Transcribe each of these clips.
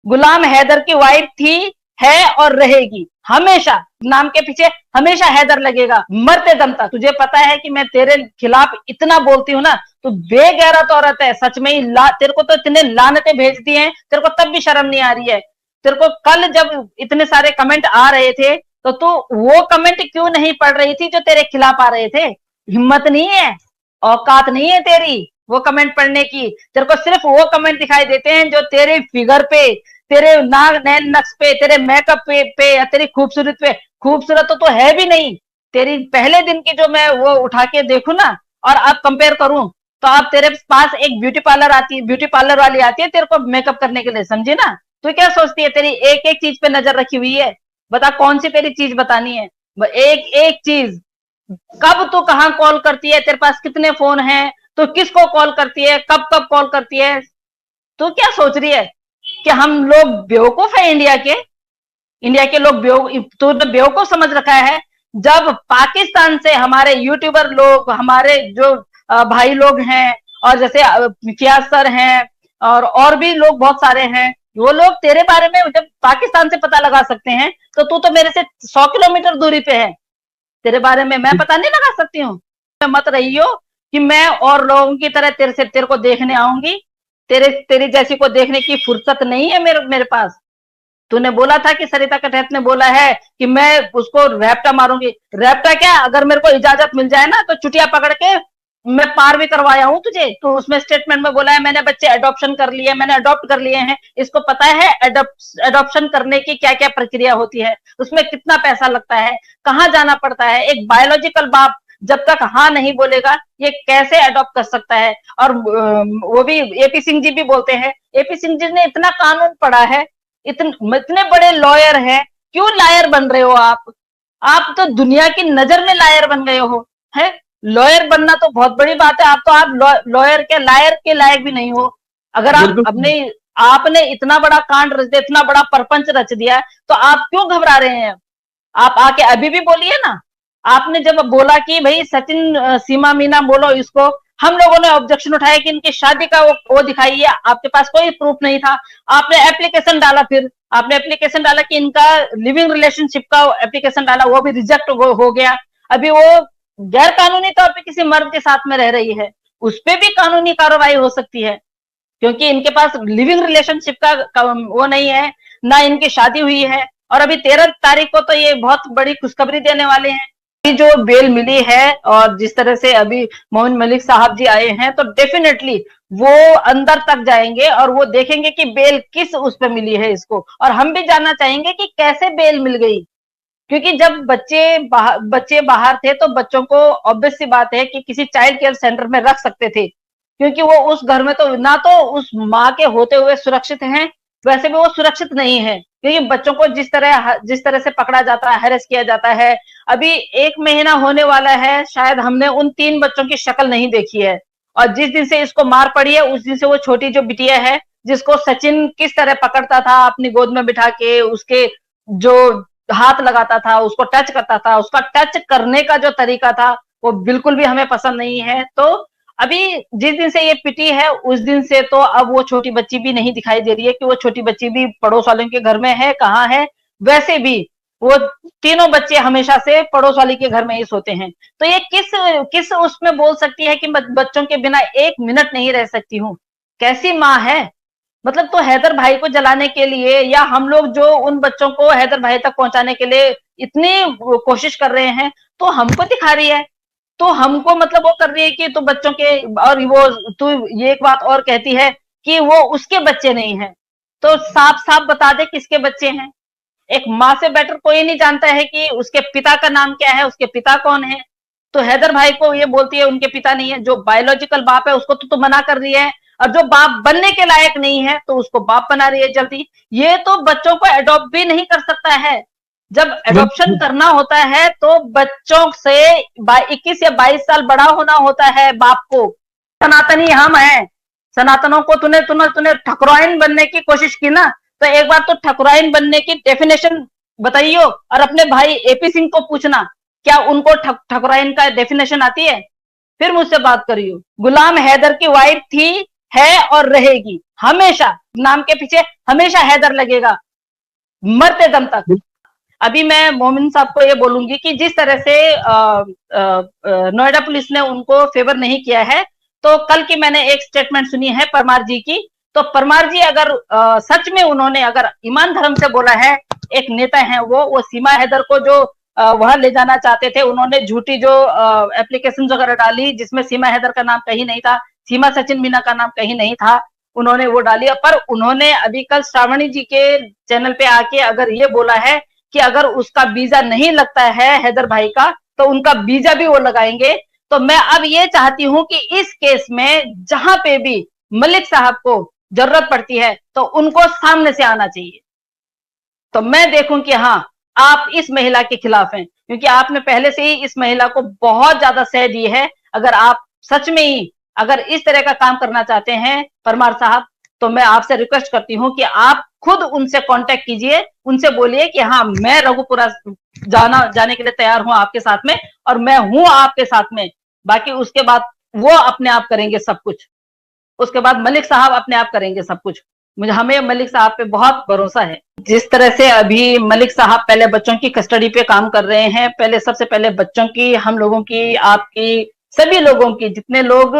गुलाम हैदर की वाइफ थी, है और रहेगी हमेशा। नाम के पीछे हमेशा हैदर लगेगा मरते दम तक। तुझे पता है कि मैं तेरे खिलाफ इतना बोलती हूँ ना, तो बेगैरत औरत है सच में ही। तेरे को तो इतने लानतें भेज दिए हैं, तेरे को तब भी शर्म नहीं आ रही है। तेरे को कल जब इतने सारे कमेंट आ रहे थे, तो तू वो कमेंट क्यों नहीं पढ़ रही थी जो तेरे खिलाफ आ रहे थे? हिम्मत नहीं है, औकात नहीं है तेरी वो कमेंट पढ़ने की। तेरे को सिर्फ वो कमेंट दिखाई देते हैं जो तेरे फिगर पे, तेरे नाक नैन नक्श पे, तेरे मेकअप पे या तेरी खूबसूरत पे। खूबसूरत तो है भी नहीं। तेरी पहले दिन की जो मैं वो उठा के देखूं ना, और अब कंपेयर करूं, तो अब तेरे पास एक ब्यूटी पार्लर आती है, ब्यूटी पार्लर वाली आती है तेरे को मेकअप करने के लिए, समझी ना? तू क्या सोचती है तेरी एक एक चीज पे नजर रखी हुई है? बता कौन सी तेरी चीज बतानी है? एक एक चीज। कब तू कहाँ कॉल करती है, तेरे पास कितने फोन हैं, तो किसको कॉल करती है, कब कब कॉल करती है? तू क्या सोच रही है कि हम लोग बेवकूफ है इंडिया के लोग तो बेवकूफ समझ रखा है। जब पाकिस्तान से हमारे यूट्यूबर लोग, हमारे जो भाई लोग हैं, और जैसे फियाज सर हैं, और भी लोग बहुत सारे हैं, वो लोग तेरे बारे में जब पाकिस्तान से पता लगा सकते हैं, तो तू तो मेरे से 100 किलोमीटर दूरी पे है। तेरे बारे में मैं पता नहीं लगा सकती हूँ? मत रही हो कि मैं और लोगों की तरह तेरे को देखने आऊंगी। तेरी जैसी को देखने की फुर्सत नहीं है मेरे पास। तूने बोला था कि सरिता कटहत ने बोला है कि मैं उसको रैप्टा मारूंगी। रैप्टा क्या, अगर मेरे को इजाजत मिल जाए ना, तो चुटिया पकड़ के मैं पार भी करवाया हूं तुझे। तो उसमें स्टेटमेंट में बोला है मैंने बच्चे अडॉप्शन कर लिए, मैंने अडॉप्ट कर लिए हैं। इसको पता है अडॉप्शन करने की क्या क्या प्रक्रिया होती है, उसमें कितना पैसा लगता है, कहाँ जाना पड़ता है। एक बायोलॉजिकल बाप जब तक हाँ नहीं बोलेगा, ये कैसे अडॉप्ट कर सकता है? और वो भी एपी सिंह जी भी बोलते हैं। एपी सिंह जी ने इतना कानून पढ़ा है, इतने बड़े लॉयर हैं, क्यों लायर बन रहे हो आप? आप तो दुनिया की नजर में लायर बन गए हो। है, लॉयर बनना तो बहुत बड़ी बात है, आप लॉयर के लायर के लायक भी नहीं हो। अगर आप बिल्कुल। अपने आपने इतना बड़ा कांड रच दिया, इतना बड़ा परपंच रच दिया, तो आप क्यों घबरा रहे हैं? आप आके अभी भी बोलिए ना। आपने जब बोला कि भाई सचिन सीमा मीना बोलो इसको, हम लोगों ने ऑब्जेक्शन उठाया कि इनकी शादी का वो दिखाइए, आपके पास कोई प्रूफ नहीं था। आपने एप्लीकेशन डाला, फिर आपने एप्लीकेशन डाला कि इनका लिविंग रिलेशनशिप का एप्लीकेशन डाला, वो भी रिजेक्ट हो गया। अभी वो गैर कानूनी तौर पे किसी मर्द के साथ में रह रही है, उस पर भी कानूनी कार्रवाई हो सकती है, क्योंकि इनके पास लिविंग रिलेशनशिप का वो नहीं है, ना इनकी शादी हुई है। और अभी 13 तारीख को तो ये बहुत बड़ी खुशखबरी देने वाले हैं। जो बेल मिली है, और जिस तरह से अभी मोहन मलिक साहब जी आए हैं, तो डेफिनेटली वो अंदर तक जाएंगे और वो देखेंगे कि बेल किस उस पे मिली है इसको। और हम भी जानना चाहेंगे कि कैसे बेल मिल गई, क्योंकि जब बच्चे बाहर थे, तो बच्चों को ऑब्वियस सी बात है कि किसी चाइल्ड केयर सेंटर में रख सकते थे, क्योंकि वो उस घर में तो ना तो उस माँ के होते हुए सुरक्षित हैं, वैसे भी वो सुरक्षित नहीं है, क्योंकि बच्चों को जिस तरह से पकड़ा जाता है, हैरेस किया जाता है। अभी 1 महीना होने वाला है, शायद हमने उन 3 बच्चों की शक्ल नहीं देखी है। और जिस दिन से इसको मार पड़ी है, उस दिन से वो छोटी जो बिटिया है, जिसको सचिन किस तरह पकड़ता था अपनी गोद में बिठा के, उसके जो हाथ लगाता था, उसको टच करता था, उसका टच करने का जो तरीका था, वो बिल्कुल भी हमें पसंद नहीं है। तो अभी जिस दिन से ये पिटी है, उस दिन से तो अब वो छोटी बच्ची भी नहीं दिखाई दे रही है कि वो छोटी बच्ची भी पड़ोस वालों के घर में है, कहाँ है। वैसे भी वो तीनों बच्चे हमेशा से पड़ोस वाली के घर में ही सोते हैं। तो ये किस किस उसमें बोल सकती है कि बच्चों के बिना 1 मिनट नहीं रह सकती हूँ? कैसी माँ है? मतलब तो हैदर भाई को जलाने के लिए, या हम लोग जो उन बच्चों को हैदर भाई तक पहुंचाने के लिए इतनी कोशिश कर रहे हैं, तो हमको दिखा रही है, तो हमको मतलब वो कर रही है कि तो बच्चों के। और वो तू ये एक बात और कहती है कि वो उसके बच्चे नहीं है, तो साफ साफ बता दे किसके बच्चे हैं। एक माँ से बेटर कोई नहीं जानता है कि उसके पिता का नाम क्या है, उसके पिता कौन है। तो हैदर भाई को ये बोलती है उनके पिता नहीं है। जो बायोलॉजिकल बाप है उसको तो मना कर रही है, और जो बाप बनने के लायक नहीं है तो उसको बाप बना रही है जल्दी। ये तो बच्चों को अडॉप्ट भी नहीं कर सकता है। जब एडॉप्शन बिल्कुल। करना होता है तो बच्चों से 21 या 22 साल बड़ा होना होता है बाप को। सनातनी हम हैं, सनातनों को तूने तूने तूने ठकुराइन बनने की कोशिश की ना, तो एक बार तो ठकुराइन बनने की डेफिनेशन बताइयो, और अपने भाई एपी सिंह को पूछना क्या उनको ठकुराइन का डेफिनेशन आती है, फिर मुझसे बात करियो। गुलाम हैदर की वाइफ थी, है और रहेगी हमेशा। नाम के पीछे हमेशा हैदर लगेगा मरते दम तक। अभी मैं मोमिन साहब को ये बोलूंगी कि जिस तरह से नोएडा पुलिस ने उनको फेवर नहीं किया है, तो कल की मैंने एक स्टेटमेंट सुनी है परमार जी की। तो परमार जी अगर सच में उन्होंने अगर ईमान धर्म से बोला है, एक नेता है वो सीमा हैदर को जो वहां ले जाना चाहते थे, उन्होंने झूठी जो एप्लीकेशन वगैरह डाली जिसमें सीमा हैदर का नाम कहीं नहीं था, सीमा सचिन मीना का नाम कहीं नहीं था, उन्होंने वो डाली। पर उन्होंने अभी कल श्रावणी जी के चैनल पे आके अगर ये बोला है कि अगर उसका वीजा नहीं लगता है हैदर भाई का, तो उनका वीजा भी वो लगाएंगे। तो मैं अब ये चाहती हूं कि इस केस में जहां पे भी मलिक साहब को जरूरत पड़ती है तो उनको सामने से आना चाहिए। तो मैं देखूं कि हाँ, आप इस महिला के खिलाफ हैं, क्योंकि आपने पहले से ही इस महिला को बहुत ज्यादा सह दी है। अगर आप सच में ही अगर इस तरह का काम करना चाहते हैं परमार साहब, तो मैं आपसे रिक्वेस्ट करती हूं कि आप खुद उनसे कांटेक्ट कीजिए, उनसे बोलिए कि हाँ, मैं रघुपुरा जाने के लिए तैयार हूं आपके साथ में, और मैं हूं आपके साथ में। बाकी उसके बाद वो अपने आप करेंगे सब कुछ, उसके बाद मलिक साहब अपने आप करेंगे सब कुछ। हमें मलिक साहब पे बहुत भरोसा है। जिस तरह से अभी मलिक साहब पहले बच्चों की कस्टडी पे काम कर रहे हैं, पहले सबसे पहले बच्चों की, हम लोगों की, आपकी, सभी लोगों की, जितने लोग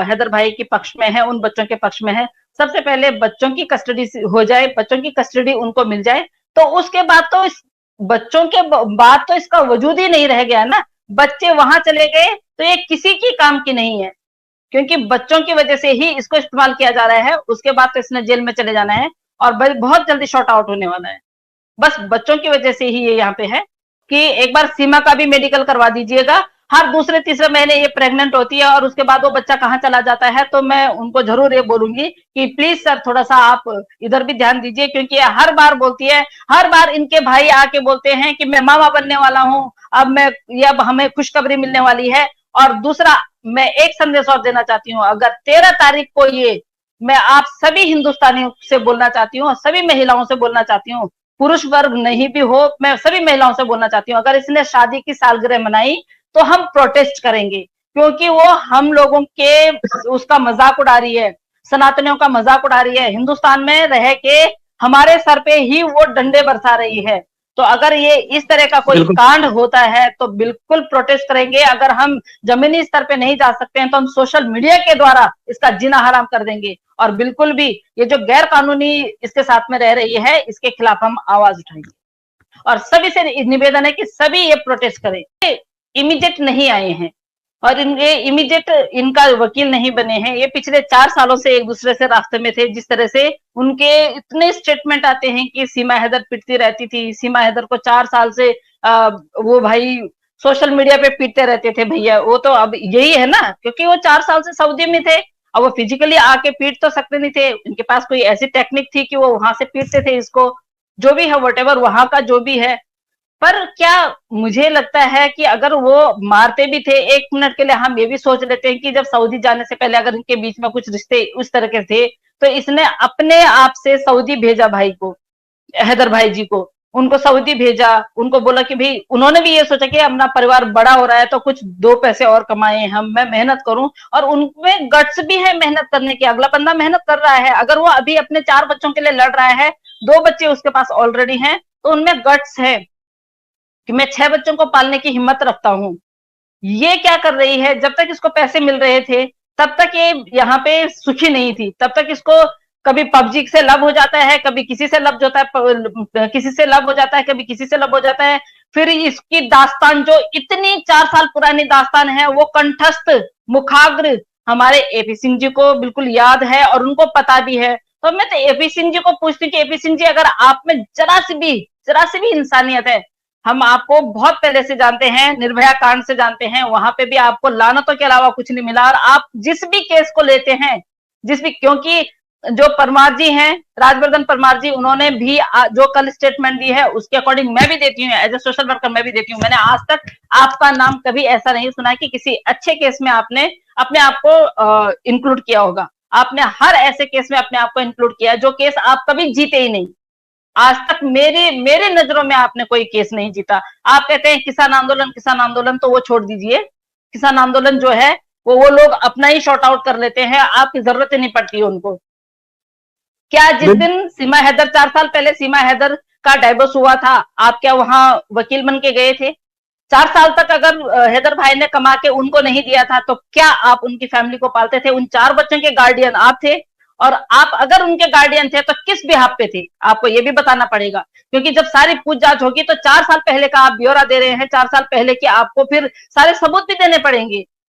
हैदर भाई के पक्ष में है, उन बच्चों के पक्ष में है, सबसे पहले बच्चों की कस्टडी हो जाए, बच्चों की कस्टडी उनको मिल जाए। तो उसके बाद तो इस बच्चों के बाद तो इसका वजूद ही नहीं रह गया ना। बच्चे वहां चले गए तो ये किसी की काम की नहीं है, क्योंकि बच्चों की वजह से ही इसको इस्तेमाल किया जा रहा है। उसके बाद तो इसने जेल में चले जाना है और बहुत जल्दी शॉर्ट आउट होने वाला है। बस बच्चों की वजह से ही ये यहाँ पे है कि एक बार सीमा का भी मेडिकल करवा दीजिएगा। हर दूसरे तीसरे महीने ये प्रेग्नेंट होती है और उसके बाद वो बच्चा कहाँ चला जाता है। तो मैं उनको जरूर ये बोलूंगी कि प्लीज सर, थोड़ा सा आप इधर भी ध्यान दीजिए, क्योंकि ये हर बार बोलती है, हर बार इनके भाई आके बोलते हैं कि मैं मामा बनने वाला हूँ, अब हमें खुशखबरी मिलने वाली है। और दूसरा, मैं एक संदेश और देना चाहती हूँ, अगर 13 तारीख को ये, मैं आप सभी हिंदुस्तानियों से बोलना चाहती हूँ, सभी महिलाओं से बोलना चाहती हूँ, पुरुष वर्ग नहीं भी हो, मैं सभी महिलाओं से बोलना चाहती हूँ, अगर इसने शादी की सालगिरह मनाई तो हम प्रोटेस्ट करेंगे, क्योंकि वो हम लोगों के उसका मजाक उड़ा रही है, सनातनियों का मजाक उड़ा रही है, हिंदुस्तान में रह के हमारे सर पे ही वो डंडे बरसा रही है। तो अगर ये इस तरह का कोई कांड होता है तो बिल्कुल प्रोटेस्ट करेंगे। अगर हम जमीनी स्तर पे नहीं जा सकते हैं तो हम सोशल मीडिया के द्वारा इसका जीना हराम कर देंगे, और बिल्कुल भी ये जो गैर कानूनी इसके साथ में रह रही है, इसके खिलाफ हम आवाज उठाएंगे। और सभी से निवेदन है कि सभी ये प्रोटेस्ट करें। इमीडिएट नहीं आए हैं और ये इमीडिएट इनका वकील नहीं बने हैं, ये पिछले 4 सालों से एक दूसरे से रास्ते में थे। जिस तरह से उनके इतने स्टेटमेंट आते हैं कि सीमा हैदर पिटती रहती थी, सीमा हैदर को 4 साल से वो भाई सोशल मीडिया पे पीटते रहते थे। भैया वो तो अब यही है ना, क्योंकि वो 4 साल से सऊदी में थे, अब वो फिजिकली आके पीट तो सकते नहीं थे, उनके पास कोई ऐसी टेक्निक थी कि वो वहां से पीटते थे इसको, जो भी है वटेवर वहां का जो भी है। पर क्या मुझे लगता है कि अगर वो मारते भी थे, 1 मिनट के लिए हम ये भी सोच लेते हैं कि जब सऊदी जाने से पहले अगर इनके बीच में कुछ रिश्ते उस तरह के थे, तो इसने अपने आप से सऊदी भेजा भाई को, हैदर भाई जी को, उनको सऊदी भेजा, उनको बोला कि भाई, उन्होंने भी ये सोचा कि अपना परिवार बड़ा हो रहा है तो कुछ 2 पैसे और कमाए हम, मैं मेहनत करूं, और उनमें गट्स भी है मेहनत करने की। अगला बंदा मेहनत कर रहा है, अगर वो अभी अपने 4 बच्चों के लिए लड़ रहा है, 2 बच्चे उसके पास ऑलरेडी हैं, तो उनमें गट्स है कि मैं 6 बच्चों को पालने की हिम्मत रखता हूं। ये क्या कर रही है, जब तक इसको पैसे मिल रहे थे तब तक ये यहाँ पे सुखी नहीं थी, तब तक इसको कभी पबजी से लव हो जाता है, कभी किसी से लव होता है, किसी से लव हो जाता है, कभी किसी से लव हो जाता है। फिर इसकी दास्तान, जो इतनी 4 साल पुरानी दास्तान है, वो कंठस्थ मुखाग्र हमारे एपी सिंह जी को बिल्कुल याद है और उनको पता भी है। तो मैं तो एपी सिंह जी को पूछती हूँ कि एपी सिंह जी, अगर आप में जरा सी भी इंसानियत है, हम आपको बहुत पहले से जानते हैं, निर्भया कांड से जानते हैं, वहां पे भी आपको लानतों के अलावा कुछ नहीं मिला, और आप जिस भी केस को लेते हैं, क्योंकि जो परमार जी हैं, राजवर्धन परमार जी, उन्होंने भी जो कल स्टेटमेंट दी है उसके अकॉर्डिंग मैं भी देती हूँ, एज ए सोशल वर्कर मैं भी देती हूँ। मैंने आज तक आपका नाम कभी ऐसा नहीं सुना कि किसी अच्छे केस में आपने अपने आप को इंक्लूड किया होगा। आपने हर ऐसे केस में अपने आप को इंक्लूड किया जो केस आप कभी जीते ही नहीं। आज तक मेरे नजरों में आपने कोई केस नहीं जीता। आप कहते हैं किसान आंदोलन, तो वो छोड़ दीजिए। किसान आंदोलन जो है, वो लोग अपना ही शॉर्ट आउट कर लेते हैं, आपकी जरूरत ही नहीं पड़ती है उनको। क्या जिस दिन सीमा हैदर 4 साल पहले सीमा हैदर का डाइवोर्स हुआ था, आप क्या वहां वकील बन के गए थे? 4 साल तक अगर हैदर भाई ने कमा के उनको नहीं दिया था, तो क्या आप उनकी फैमिली को पालते थे? उन 4 बच्चों के गार्डियन आप थे, और आप अगर उनके गार्डियन थे तो किस बिहाफ पे थे, आपको ये भी बताना पड़ेगा। क्योंकि जब सारी पूछताछ होगी तो 4 साल पहले का आप ब्यौरा दे रहे हैं, 4 साल पहले की आपको फिर सारे सबूत भी देने पड़ेंगे।